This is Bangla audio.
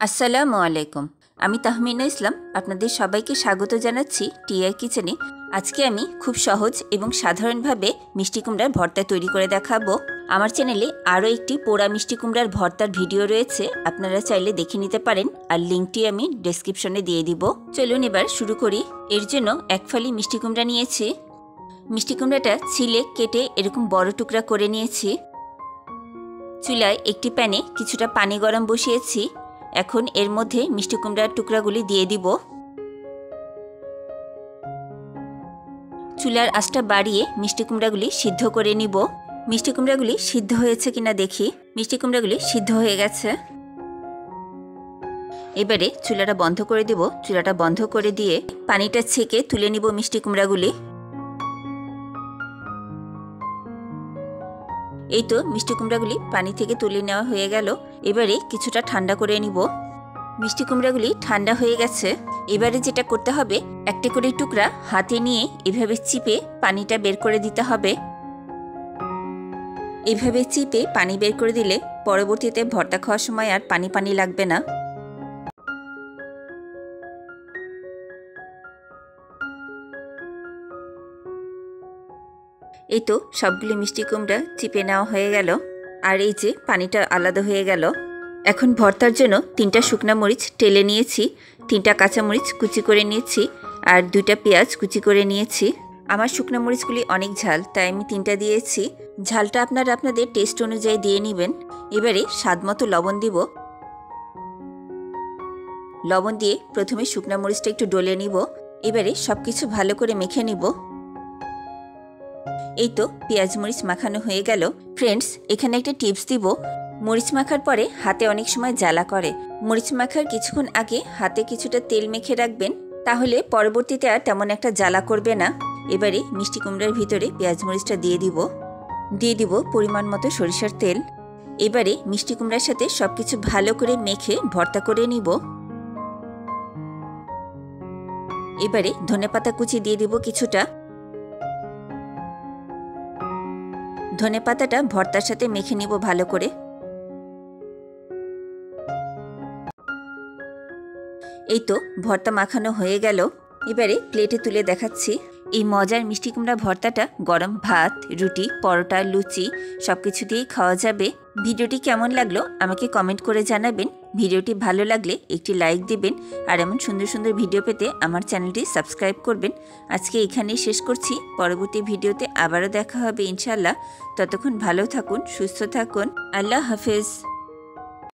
আসসালামু আলাইকুম। আমি তাহমিনা ইসলাম আপনাদের সবাইকে স্বাগত জানাচ্ছি টিআই কিচেনে। আজকে আমি খুব সহজ এবং সাধারণভাবে মিষ্টি কুমড়ার ভর্তা তৈরি করে দেখাবো। আমার চ্যানেলে আরও একটি পোড়া মিষ্টি কুমড়ার ভর্তার ভিডিও রয়েছে, আপনারা চাইলে দেখে নিতে পারেন, আর লিঙ্কটি আমি ডেসক্রিপশনে দিয়ে দিব। চলুন এবার শুরু করি। এর জন্য এক ফালি মিষ্টি কুমড়া নিয়েছি। মিষ্টি কুমড়াটা ছিলে কেটে এরকম বড় টুকরা করে নিয়েছি। চুলায় একটি প্যানে কিছুটা পানি গরম বসিয়েছি। এখন এর মধ্যে মিষ্টি কুমড়ার টুকরাগুলি দিয়ে দিব। চুলার আঁচটা বাড়িয়ে মিষ্টি কুমড়াগুলি সিদ্ধ করে নিব। মিষ্টি কুমড়াগুলি সিদ্ধ হয়েছে কিনা দেখি। মিষ্টি কুমড়াগুলি সিদ্ধ হয়ে গেছে। এবারে চুলাটা বন্ধ করে দিব। চুলাটা বন্ধ করে দিয়ে পানিটা ছেঁকে তুলে নিব মিষ্টি কুমড়াগুলি। এই তো মিষ্টি কুমড়াগুলি পানি থেকে তুলে নেওয়া হয়ে গেল। এবারে কিছুটা ঠান্ডা করে নিব। মিষ্টি কুমড়াগুলি ঠান্ডা হয়ে গেছে। এবারে যেটা করতে হবে, একটা করে টুকরা হাতে নিয়ে এভাবে চিপে পানিটা বের করে দিতে হবে। এভাবে চিপে পানি বের করে দিলে পরবর্তীতে ভর্তা খাওয়ার সময় আর পানি পানি লাগবে না। এই তো সবগুলি মিষ্টি কুমড়া চিপে নেওয়া হয়ে গেল। আর এই যে পানিটা আলাদা হয়ে গেল। এখন ভর্তার জন্য 3টা শুকনা মরিচ টেলে নিয়েছি, 3টা কাঁচামরিচ কুচি করে নিয়েছি, আর 2টা পেঁয়াজ কুচি করে নিয়েছি। আমার শুকনা মরিচগুলি অনেক ঝাল, তাই আমি 3টা দিয়েছি। ঝালটা আপনারা আপনাদের টেস্ট অনুযায়ী দিয়ে নেবেন। এবারে স্বাদ মতো লবণ দিব। লবণ দিয়ে প্রথমে শুকনা মরিচটা একটু ডলে নিব। এবারে সব কিছু ভালো করে মেখে নিব। এই তো পেঁয়াজ মরিচ মাখানো হয়ে গেল। ফ্রেন্ডস, এখানে একটা টিপস দিব। মরিচ মাখার পরে হাতে অনেক সময় জ্বালা করে। মরিচ মাখার কিছুক্ষণ আগে হাতে কিছুটা তেল মেখে রাখবেন, তাহলে পরবর্তীতে আর তেমন একটা জ্বালা করবে না। এবারে মিষ্টি কুমড়ার ভিতরে পেঁয়াজ মরিচটা দিয়ে দিব পরিমাণ মতো সরিষার তেল। এবারে মিষ্টি কুমড়ার সাথে সবকিছু ভালো করে মেখে ভর্তা করে নিব। এবারে ধনেপাতা কুচি দিয়ে দিব কিছুটা। ধনেপাতাটা ভর্তার সাথে মেখে নিব ভালো করে। এই তো ভর্তা মাখানো হয়ে গেল। এবারে প্লেটে তুলে দেখাচ্ছি। এই মজার মিষ্টি কুমড়া ভর্তাটা গরম ভাত, রুটি, পরোটা, লুচি সবকিছু দিয়েই খাওয়া যাবে। ভিডিওটি কেমন লাগলো আমাকে কমেন্ট করে জানাবেন। ভিডিওটি ভালো লাগলে একটি লাইক দিবেন, আর এমন সুন্দর সুন্দর ভিডিও পেতে আমার চ্যানেলটি সাবস্ক্রাইব করবেন। আজকে এখানেই শেষ করছি। পরবর্তী ভিডিওতে আবারও দেখা হবে ইনশাআল্লাহ। ততক্ষণ ভালো থাকুন, সুস্থ থাকুন। আল্লাহ হাফেজ।